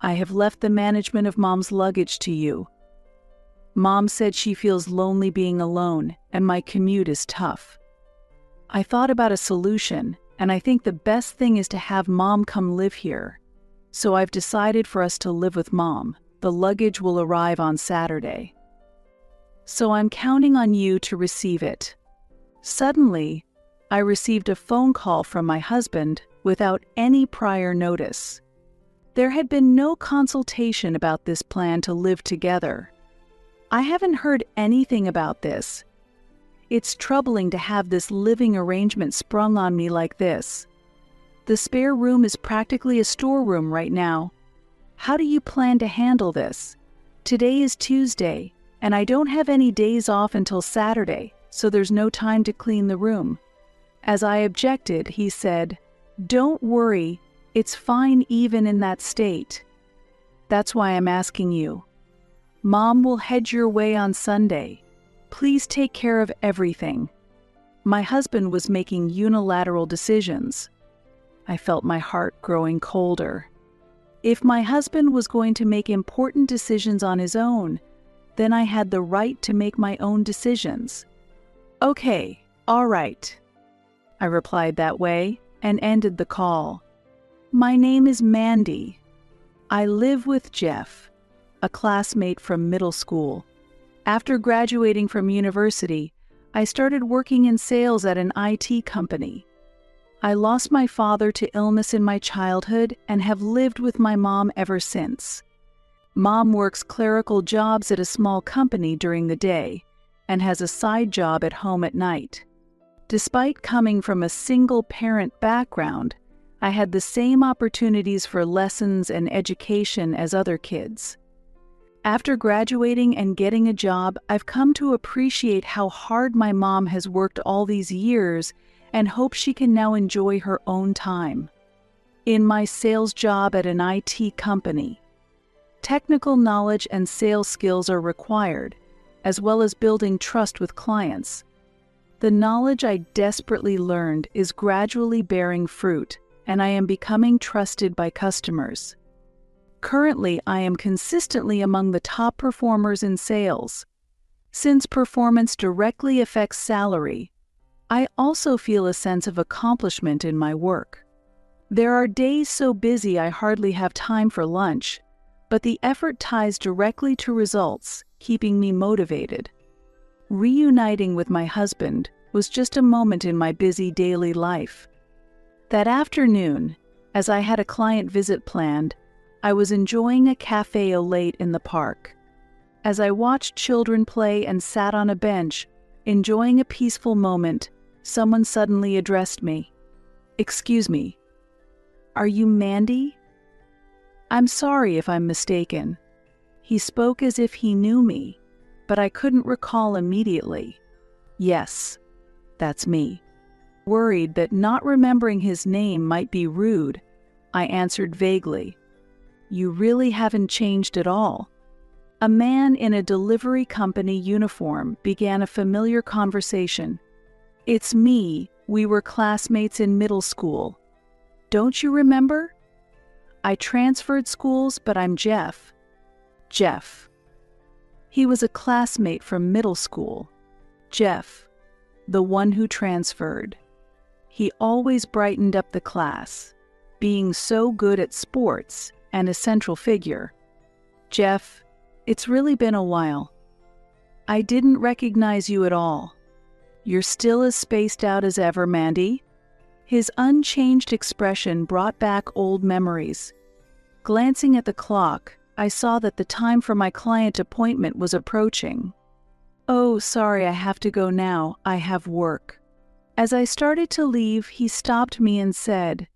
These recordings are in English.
I have left the management of Mom's luggage to you. Mom said she feels lonely being alone, and my commute is tough. I thought about a solution, and I think the best thing is to have Mom come live here. So I've decided for us to live with Mom. The luggage will arrive on Saturday. So I'm counting on you to receive it. Suddenly, I received a phone call from my husband without any prior notice. There had been no consultation about this plan to live together. I haven't heard anything about this. It's troubling to have this living arrangement sprung on me like this. The spare room is practically a storeroom right now. How do you plan to handle this? Today is Tuesday, and I don't have any days off until Saturday, so there's no time to clean the room. As I objected, he said, "Don't worry, it's fine even in that state. That's why I'm asking you. Mom will head your way on Sunday. Please take care of everything." My husband was making unilateral decisions. I felt my heart growing colder. If my husband was going to make important decisions on his own, then I had the right to make my own decisions. "Okay, all right," I replied that way and ended the call. My name is Mandy. I live with Jeff, a classmate from middle school. After graduating from university, I started working in sales at an IT company. I lost my father to illness in my childhood and have lived with my mom ever since. Mom works clerical jobs at a small company during the day and has a side job at home at night. Despite coming from a single-parent background, I had the same opportunities for lessons and education as other kids. After graduating and getting a job, I've come to appreciate how hard my mom has worked all these years and hope she can now enjoy her own time. In my sales job at an IT company, technical knowledge and sales skills are required, as well as building trust with clients. The knowledge I desperately learned is gradually bearing fruit, and I am becoming trusted by customers. Currently, I am consistently among the top performers in sales. Since performance directly affects salary, I also feel a sense of accomplishment in my work. There are days so busy I hardly have time for lunch, but the effort ties directly to results, keeping me motivated. Reuniting with my husband was just a moment in my busy daily life. That afternoon, as I had a client visit planned, I was enjoying a cafe au lait in the park. As I watched children play and sat on a bench, enjoying a peaceful moment, someone suddenly addressed me. "Excuse me, are you Mandy?" "I'm sorry if I'm mistaken." He spoke as if he knew me, but I couldn't recall immediately. "Yes, that's me." Worried that not remembering his name might be rude, I answered vaguely, "You really haven't changed at all." A man in a delivery company uniform began a familiar conversation. "It's me. We were classmates in middle school. Don't you remember? I transferred schools, but I'm Jeff." Jeff. He was a classmate from middle school. Jeff, the one who transferred. He always brightened up the class, being so good at sports and a central figure. "Jeff, it's really been a while. I didn't recognize you at all. You're still as spaced out as ever, Mandy." His unchanged expression brought back old memories. Glancing at the clock, I saw that the time for my client appointment was approaching. "Oh, sorry, I have to go now. I have work." As I started to leave, he stopped me and said,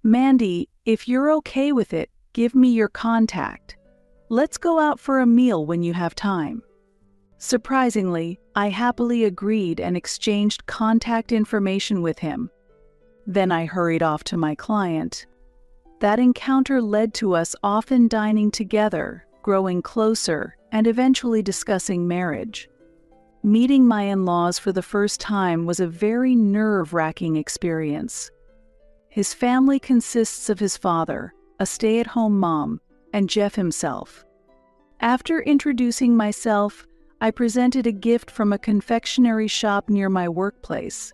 "Mandy, if you're okay with it, give me your contact. Let's go out for a meal when you have time." Surprisingly, I happily agreed and exchanged contact information with him. Then I hurried off to my client. That encounter led to us often dining together, growing closer, and eventually discussing marriage. Meeting my in-laws for the first time was a very nerve-wracking experience. His family consists of his father, a stay-at-home mom, and Jeff himself. After introducing myself, I presented a gift from a confectionery shop near my workplace.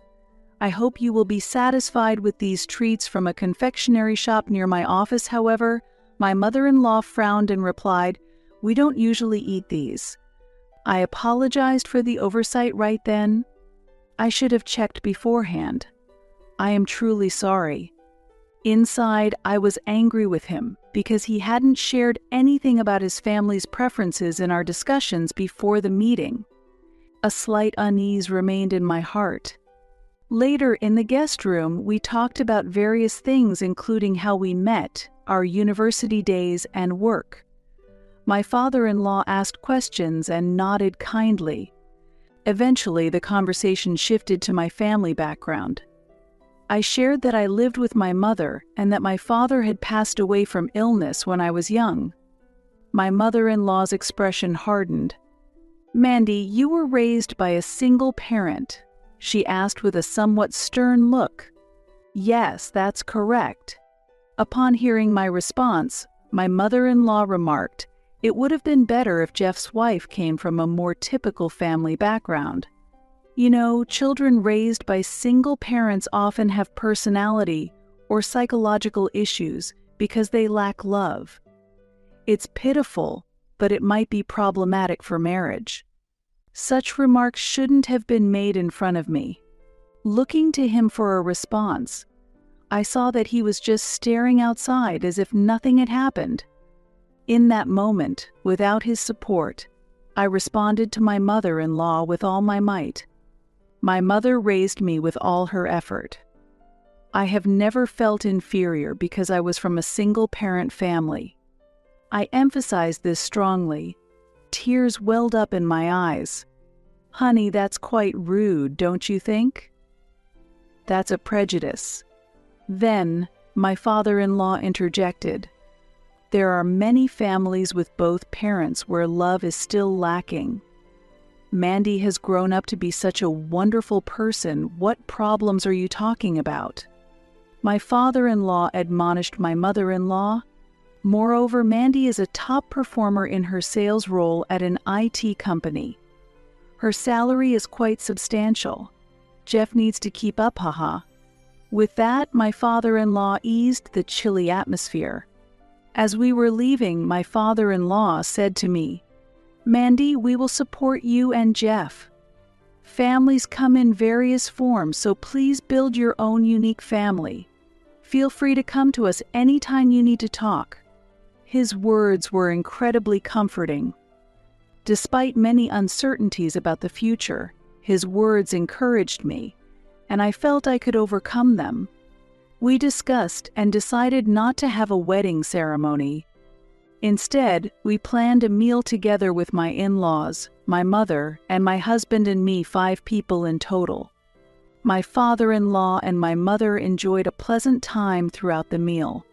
I hope you will be satisfied with these treats from a confectionery shop near my office. However, my mother-in-law frowned and replied, "We don't usually eat these." I apologized for the oversight right then. I should have checked beforehand. I am truly sorry. Inside, I was angry with him because he hadn't shared anything about his family's preferences in our discussions before the meeting. A slight unease remained in my heart. Later, in the guest room, we talked about various things, including how we met, our university days, and work. My father-in-law asked questions and nodded kindly. Eventually, the conversation shifted to my family background. I shared that I lived with my mother and that my father had passed away from illness when I was young. My mother-in-law's expression hardened. "Mandy, you were raised by a single parent?" she asked with a somewhat stern look. "Yes, that's correct." Upon hearing my response, my mother-in-law remarked, "It would have been better if Jeff's wife came from a more typical family background. You know, children raised by single parents often have personality or psychological issues because they lack love. It's pitiful, but it might be problematic for marriage." Such remarks shouldn't have been made in front of me. Looking to him for a response, I saw that he was just staring outside as if nothing had happened. In that moment, without his support, I responded to my mother-in-law with all my might. My mother raised me with all her effort. I have never felt inferior because I was from a single-parent family. I emphasized this strongly. Tears welled up in my eyes. "Honey, that's quite rude, don't you think?" "That's a prejudice." Then, my father-in-law interjected. "There are many families with both parents where love is still lacking. Mandy has grown up to be such a wonderful person. What problems are you talking about?" My father-in-law admonished my mother-in-law. "Moreover, Mandy is a top performer in her sales role at an IT company. Her salary is quite substantial. Jeff needs to keep up, haha." With that, my father-in-law eased the chilly atmosphere. As we were leaving, my father-in-law said to me, "Mandy, we will support you and Jeff. Families come in various forms, so please build your own unique family. Feel free to come to us anytime you need to talk." His words were incredibly comforting. Despite many uncertainties about the future, his words encouraged me, and I felt I could overcome them. We discussed and decided not to have a wedding ceremony. Instead, we planned a meal together with my in-laws, my mother, and my husband and me, 5 people in total. My father-in-law and my mother enjoyed a pleasant time throughout the meal.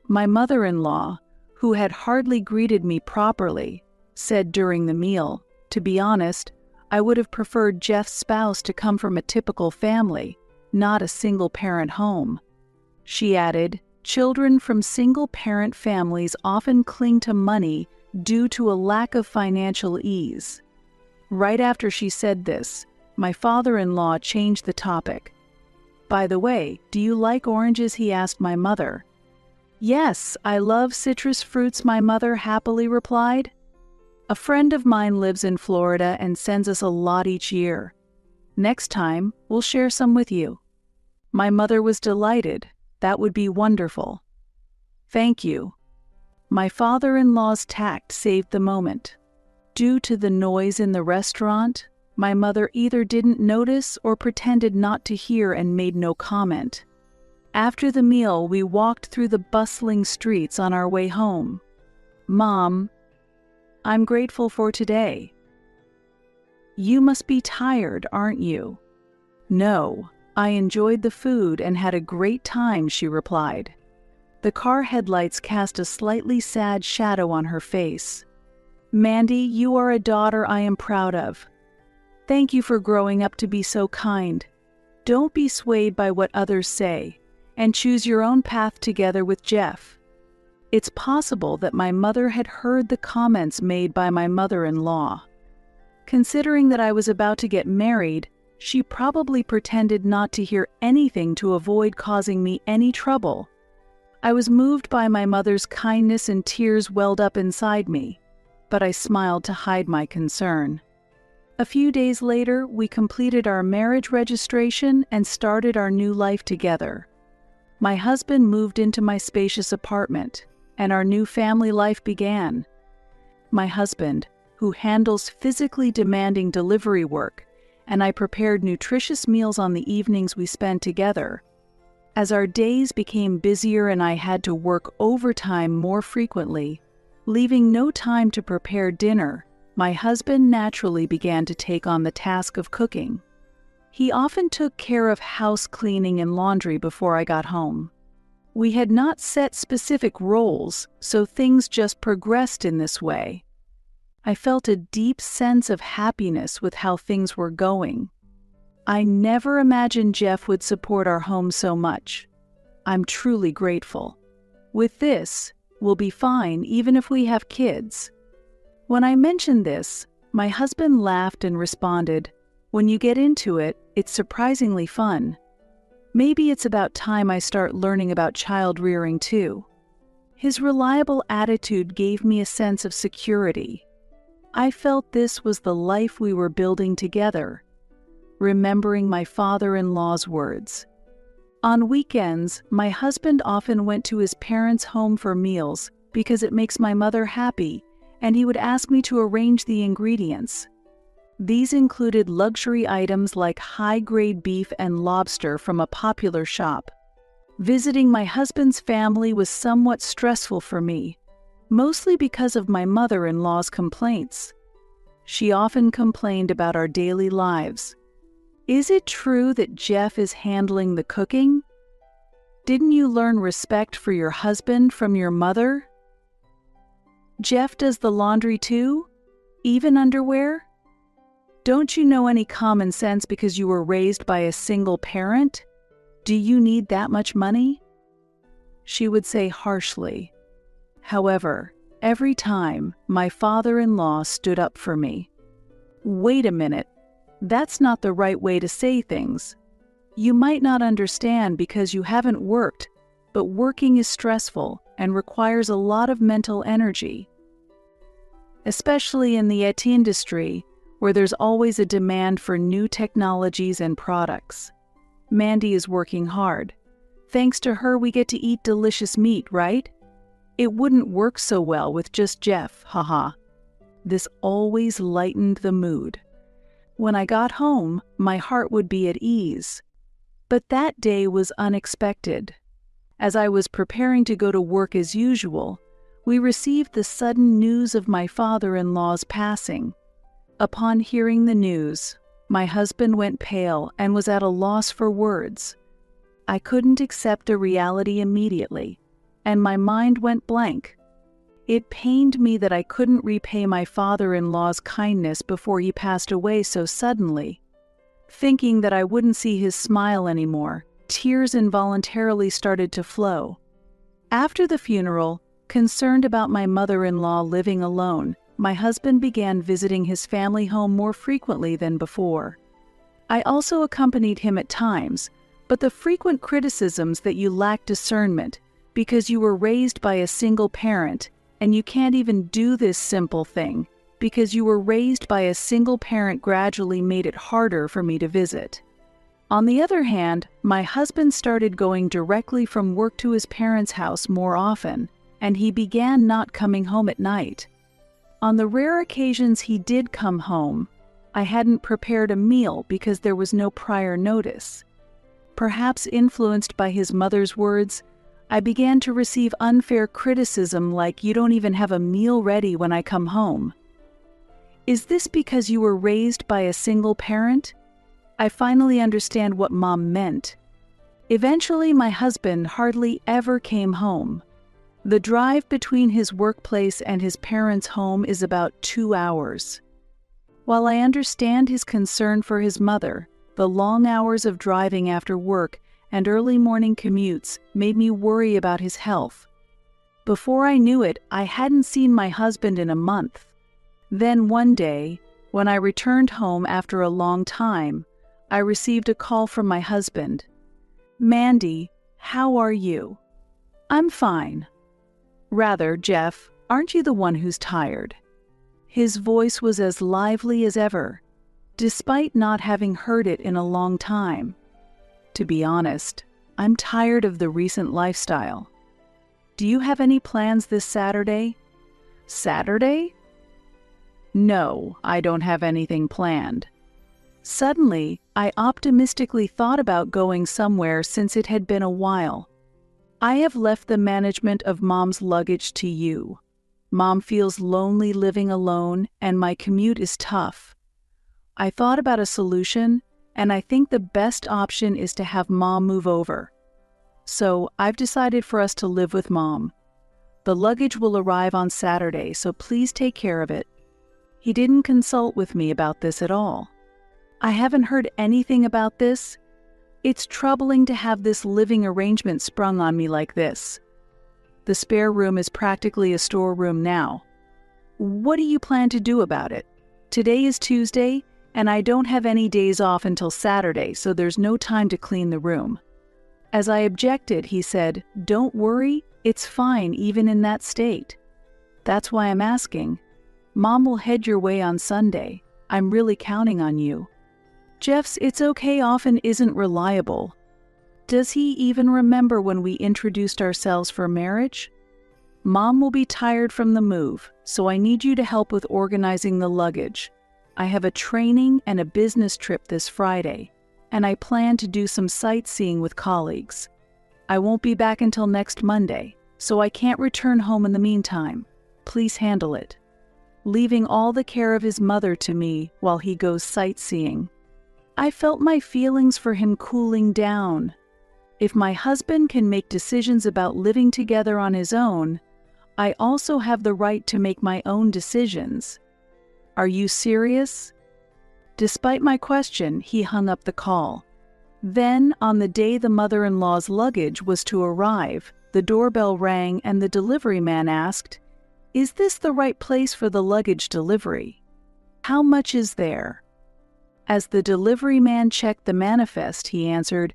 My mother-in-law, who had hardly greeted me properly, said during the meal, "To be honest, I would have preferred Jeff's spouse to come from a typical family, not a single-parent home." She added, "Children from single-parent families often cling to money due to a lack of financial ease." Right after she said this, my father-in-law changed the topic. "By the way, do you like oranges?" he asked my mother. "Yes, I love citrus fruits," my mother happily replied. "A friend of mine lives in Florida and sends us a lot each year. Next time, we'll share some with you." My mother was delighted. "That would be wonderful." "Thank you." My father-in-law's tact saved the moment. Due to the noise in the restaurant, my mother either didn't notice or pretended not to hear and made no comment. After the meal, we walked through the bustling streets on our way home. "Mom, I'm grateful for today." "You must be tired, aren't you?" "No, I enjoyed the food and had a great time," she replied. The car headlights cast a slightly sad shadow on her face. "Mandy, you are a daughter I am proud of. Thank you for growing up to be so kind. Don't be swayed by what others say, and choose your own path together with Jeff." It's possible that my mother had heard the comments made by my mother-in-law. Considering that I was about to get married, she probably pretended not to hear anything to avoid causing me any trouble. I was moved by my mother's kindness and tears welled up inside me, but I smiled to hide my concern. A few days later, we completed our marriage registration and started our new life together. My husband moved into my spacious apartment, and our new family life began. My husband, who handles physically demanding delivery work, and I prepared nutritious meals on the evenings we spent together. As our days became busier and I had to work overtime more frequently, leaving no time to prepare dinner, my husband naturally began to take on the task of cooking. He often took care of house cleaning and laundry before I got home. We had not set specific roles, so things just progressed in this way. I felt a deep sense of happiness with how things were going. I never imagined Jeff would support our home so much. I'm truly grateful. With this, we'll be fine even if we have kids. When I mentioned this, my husband laughed and responded, "When you get into it, it's surprisingly fun. Maybe it's about time I start learning about child rearing too." His reliable attitude gave me a sense of security. I felt this was the life we were building together, remembering my father-in-law's words. On weekends, my husband often went to his parents' home for meals because it makes my mother happy, and he would ask me to arrange the ingredients. These included luxury items like high-grade beef and lobster from a popular shop. Visiting my husband's family was somewhat stressful for me, mostly because of my mother-in-law's complaints. She often complained about our daily lives. "Is it true that Jeff is handling the cooking? Didn't you learn respect for your husband from your mother? Jeff does the laundry too? Even underwear? Don't you know any common sense because you were raised by a single parent? Do you need that much money?" She would say harshly. However, every time, my father-in-law stood up for me. "Wait a minute. That's not the right way to say things. You might not understand because you haven't worked, but working is stressful and requires a lot of mental energy. Especially in the IT industry, where there's always a demand for new technologies and products. Mandy is working hard. Thanks to her, we get to eat delicious meat, right? It wouldn't work so well with just Jeff, haha." This always lightened the mood. When I got home, my heart would be at ease. But that day was unexpected. As I was preparing to go to work as usual, we received the sudden news of my father-in-law's passing. Upon hearing the news, my husband went pale and was at a loss for words. I couldn't accept the reality immediately, and my mind went blank. It pained me that I couldn't repay my father-in-law's kindness before he passed away so suddenly. Thinking that I wouldn't see his smile anymore, tears involuntarily started to flow. After the funeral, concerned about my mother-in-law living alone, my husband began visiting his family home more frequently than before. I also accompanied him at times, but the frequent criticisms that you lack discernment because you were raised by a single parent and you can't even do this simple thing because you were raised by a single parent gradually made it harder for me to visit. On the other hand, my husband started going directly from work to his parents' house more often, and he began not coming home at night. On the rare occasions he did come home, I hadn't prepared a meal because there was no prior notice. Perhaps influenced by his mother's words, I began to receive unfair criticism like, "You don't even have a meal ready when I come home." Is this because you were raised by a single parent? I finally understand what Mom meant. Eventually, my husband hardly ever came home. The drive between his workplace and his parents' home is about 2 hours. While I understand his concern for his mother, the long hours of driving after work and early morning commutes made me worry about his health. Before I knew it, I hadn't seen my husband in a month. Then one day, when I returned home after a long time, I received a call from my husband. "Mandy, how are you?" "I'm fine." "Rather, Jeff, aren't you the one who's tired?" His voice was as lively as ever, despite not having heard it in a long time. To be honest, I'm tired of the recent lifestyle. "Do you have any plans this Saturday?" "Saturday?" "No, I don't have anything planned." Suddenly, I optimistically thought about going somewhere since it had been a while. "I have left the management of Mom's luggage to you. Mom feels lonely living alone, and my commute is tough. I thought about a solution, and I think the best option is to have Mom move over. So I've decided for us to live with Mom. The luggage will arrive on Saturday, so please take care of it." He didn't consult with me about this at all. "I haven't heard anything about this. It's troubling to have this living arrangement sprung on me like this. The spare room is practically a storeroom now. What do you plan to do about it? Today is Tuesday, and I don't have any days off until Saturday, so there's no time to clean the room." As I objected, he said, "Don't worry, it's fine even in that state. That's why I'm asking. Mom will head your way on Sunday. I'm really counting on you." Jeff's "it's okay" often isn't reliable. Does he even remember when we introduced ourselves for marriage? "Mom will be tired from the move, so I need you to help with organizing the luggage. I have a training and a business trip this Friday, and I plan to do some sightseeing with colleagues. I won't be back until next Monday, so I can't return home in the meantime. Please handle it." Leaving all the care of his mother to me while he goes sightseeing. I felt my feelings for him cooling down. If my husband can make decisions about living together on his own, I also have the right to make my own decisions. "Are you serious?" Despite my question, he hung up the call. Then, on the day the mother-in-law's luggage was to arrive, the doorbell rang and the delivery man asked, "Is this the right place for the luggage delivery? How much is there?" As the delivery man checked the manifest, he answered,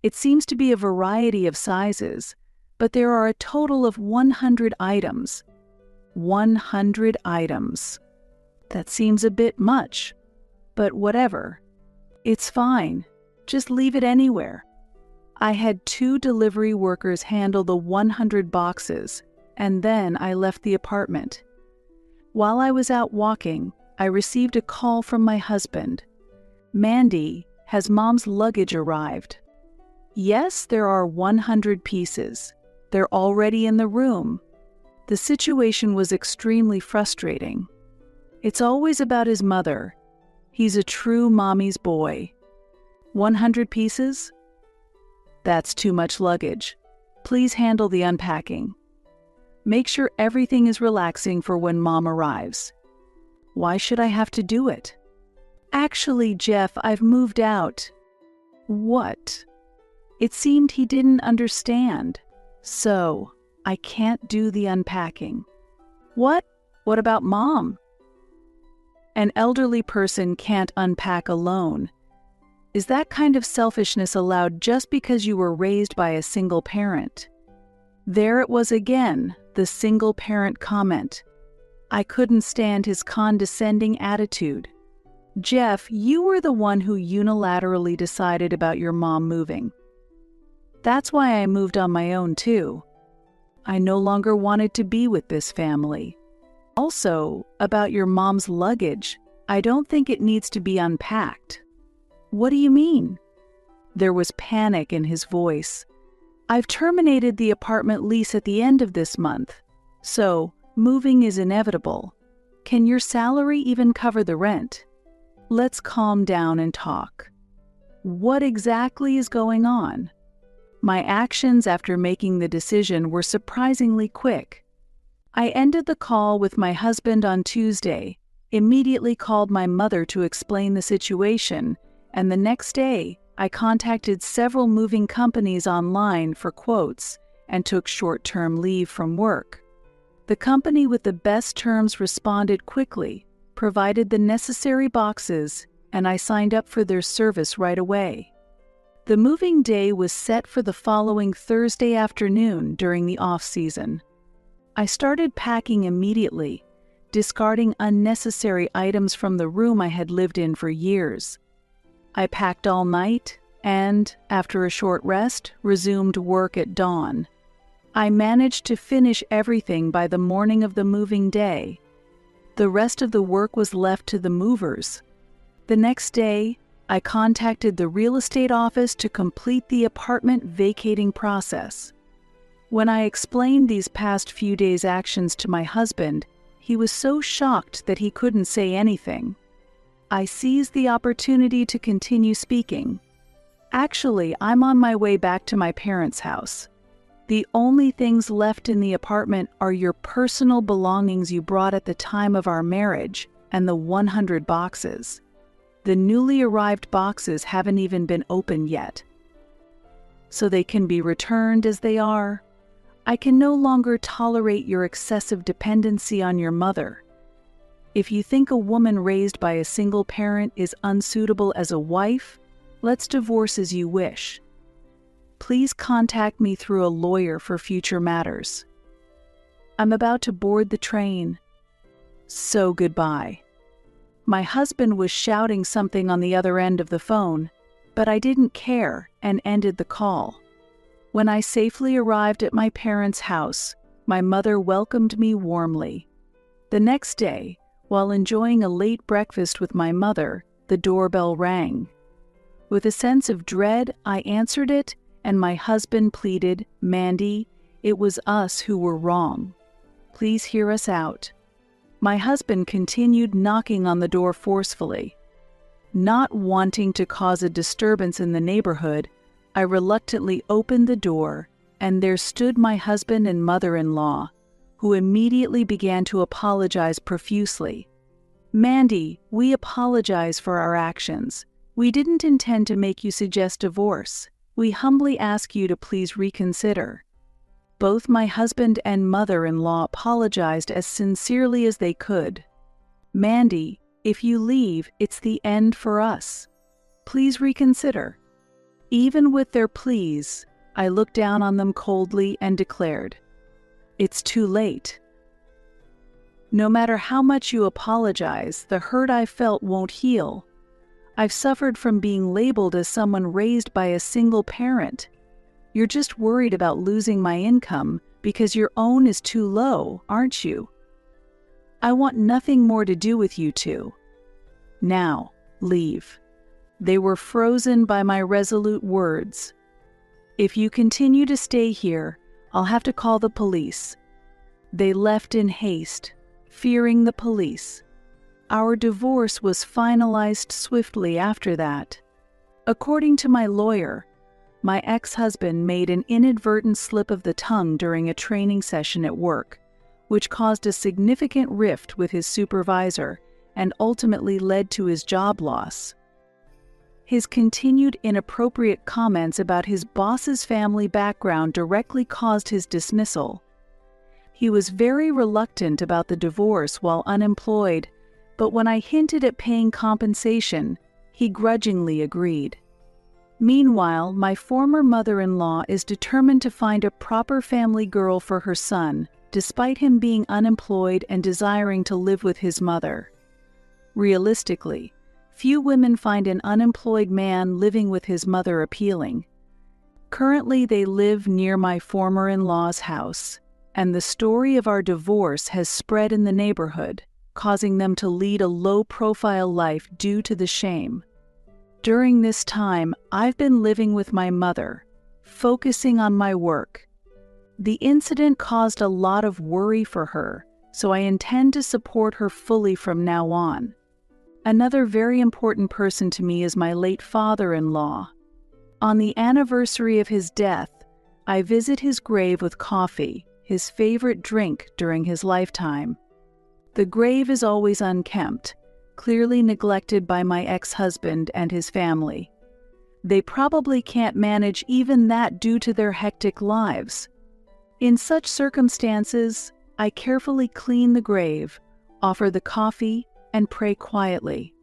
"It seems to be a variety of sizes, but there are a total of 100 items." 100 items. That seems a bit much, but whatever. "It's fine. Just leave it anywhere." I had 2 delivery workers handle the 100 boxes, and then I left the apartment. While I was out walking, I received a call from my husband. "Mandy, has Mom's luggage arrived?" "Yes, there are 100 pieces. They're already in the room." The situation was extremely frustrating. It's always about his mother. He's a true mommy's boy. 100 pieces? That's too much luggage. Please handle the unpacking. Make sure everything is relaxing for when Mom arrives. Why should I have to do it? Actually, Jeff, I've moved out. What? It seemed he didn't understand. So, I can't do the unpacking. What? What about Mom? An elderly person can't unpack alone. Is that kind of selfishness allowed just because you were raised by a single parent? There it was again, the single parent comment. I couldn't stand his condescending attitude. Jeff, you were the one who unilaterally decided about your mom moving. That's why I moved on my own too. I no longer wanted to be with this family. Also, about your mom's luggage, I don't think it needs to be unpacked. What do you mean? There was panic in his voice. I've terminated the apartment lease at the end of this month, so moving is inevitable. Can your salary even cover the rent? Let's calm down and talk. What exactly is going on? My actions after making the decision were surprisingly quick. I ended the call with my husband on Tuesday, immediately called my mother to explain the situation, and the next day, I contacted several moving companies online for quotes and took short-term leave from work. The company with the best terms responded quickly, provided the necessary boxes, and I signed up for their service right away. The moving day was set for the following Thursday afternoon during the off-season. I started packing immediately, discarding unnecessary items from the room I had lived in for years. I packed all night and, after a short rest, resumed work at dawn. I managed to finish everything by the morning of the moving day. The rest of the work was left to the movers. The next day, I contacted the real estate office to complete the apartment vacating process. When I explained these past few days' actions to my husband, he was so shocked that he couldn't say anything. I seized the opportunity to continue speaking. Actually, I'm on my way back to my parents' house. The only things left in the apartment are your personal belongings you brought at the time of our marriage and the 100 boxes. The newly arrived boxes haven't even been opened yet. So they can be returned as they are. I can no longer tolerate your excessive dependency on your mother. If you think a woman raised by a single parent is unsuitable as a wife, let's divorce as you wish. Please contact me through a lawyer for future matters. I'm about to board the train. So goodbye. My husband was shouting something on the other end of the phone, but I didn't care and ended the call. When I safely arrived at my parents' house, my mother welcomed me warmly. The next day, while enjoying a late breakfast with my mother, the doorbell rang. With a sense of dread, I answered it, and my husband pleaded, "Mandy, it was us who were wrong. Please hear us out." My husband continued knocking on the door forcefully. Not wanting to cause a disturbance in the neighborhood, I reluctantly opened the door, and there stood my husband and mother-in-law, who immediately began to apologize profusely. "Mandy, we apologize for our actions. We didn't intend to make you suggest divorce. We humbly ask you to please reconsider." Both my husband and mother-in-law apologized as sincerely as they could. "Mandy, if you leave, it's the end for us. Please reconsider." Even with their pleas, I looked down on them coldly and declared, "It's too late. No matter how much you apologize, the hurt I felt won't heal. I've suffered from being labeled as someone raised by a single parent. You're just worried about losing my income because your own is too low, aren't you? I want nothing more to do with you two. Now, leave." They were frozen by my resolute words. "If you continue to stay here, I'll have to call the police." They left in haste, fearing the police. Our divorce was finalized swiftly after that. According to my lawyer, my ex-husband made an inadvertent slip of the tongue during a training session at work, which caused a significant rift with his supervisor and ultimately led to his job loss. His continued inappropriate comments about his boss's family background directly caused his dismissal. He was very reluctant about the divorce while unemployed, but when I hinted at paying compensation, he grudgingly agreed. Meanwhile, my former mother-in-law is determined to find a proper family girl for her son, despite him being unemployed and desiring to live with his mother. Realistically, few women find an unemployed man living with his mother appealing. Currently, they live near my former in-law's house, and the story of our divorce has spread in the neighborhood, causing them to lead a low-profile life due to the shame. During this time, I've been living with my mother, focusing on my work. The incident caused a lot of worry for her, so I intend to support her fully from now on. Another very important person to me is my late father-in-law. On the anniversary of his death, I visit his grave with coffee, his favorite drink during his lifetime. The grave is always unkempt, clearly neglected by my ex-husband and his family. They probably can't manage even that due to their hectic lives. In such circumstances, I carefully clean the grave, offer the coffee, and pray quietly.